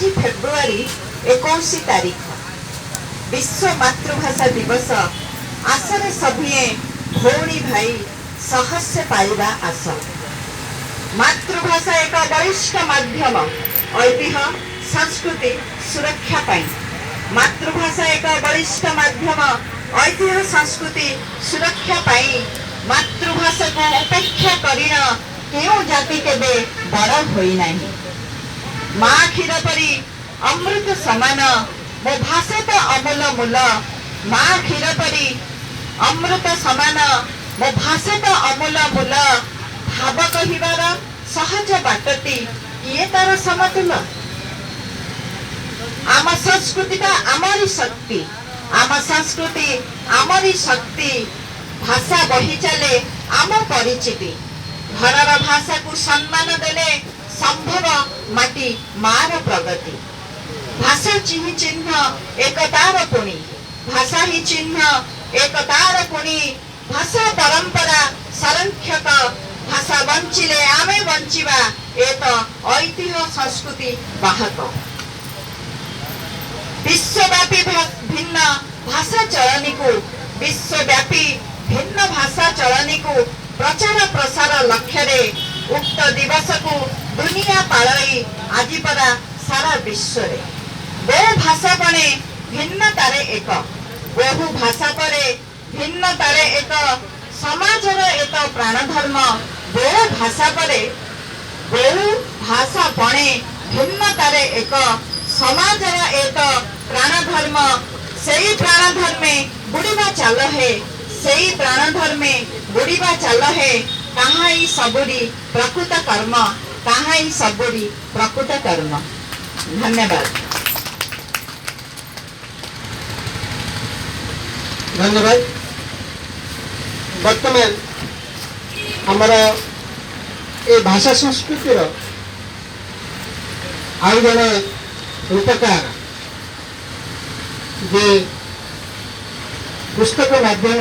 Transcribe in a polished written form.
आज फेब्रुआरी 21 तारीख विश्व मातृभाषा दिवस आशा सभिए भौणी भाई सहस्य पाइबा आस। मातृभाषा एक बलिष्ठ माध्यम ऐतिह्य संस्कृति सुरक्षा पाई। मातृभाषा एक बलिष्ठ माध्यम ऐतिह्य संस्कृति सुरक्षा पाई। मातृभाषा को उपेक्षा करिना केउ जाति केबे बड़ होई नाही। माँ क्षीर परी अमृत समान मो भाषा तो अमूल मूल। माँ क्षीर परी अमृत समान मो भाषा तो अमूल मूल। भाव कहिबार सहज बाटती किए तार समतुल। आम संस्कृति का आमरी शक्ति, आम संस्कृति आमरी शक्ति। भाषा बही चले आम परिचिति। घरर भाषा को सम्मान देले संभव माटी मार प्रगति। भाषा चिन्ह एकतार पुणी। भाषा ही चिन्ह एकतार पुणी। भाषा परंपरा संरक्षक। भाषा बंचिले आमे बंचिबा एक ऐतिह्य संस्कृति बाहक। विश्वव्यापी भिन्न भाषा चलनी को विश्वव्यापी भिन्न भाषा चलनी को प्रचार प्रसार लक्ष्य रे उक्त दिवस को दुनिया पालई आज परा सारा विश्व रे। बहु भाषा पणे भिन्नतारे एक। बहु भाषा परे भिन्नतारे एक। समाजर एक प्राणधर्म। बहु भाषा परे बहु भाषा पणे भिन्नतारे एक। समाजर एक प्राणधर्म। सेई प्राणधर्मे बुड़ीबा चाल है। सेई प्राणधर्मे बुड़ीबा चाल है। ताहाई सबुरी प्रकृत कर्म। ताहाई सबुरी प्रकृत कर्म। धन्यवाद। धन्यवाद। वर्तमान हमारा ए भाषा संस्कृतिर आउ जड़े रूपकार जे पुस्तक माध्यम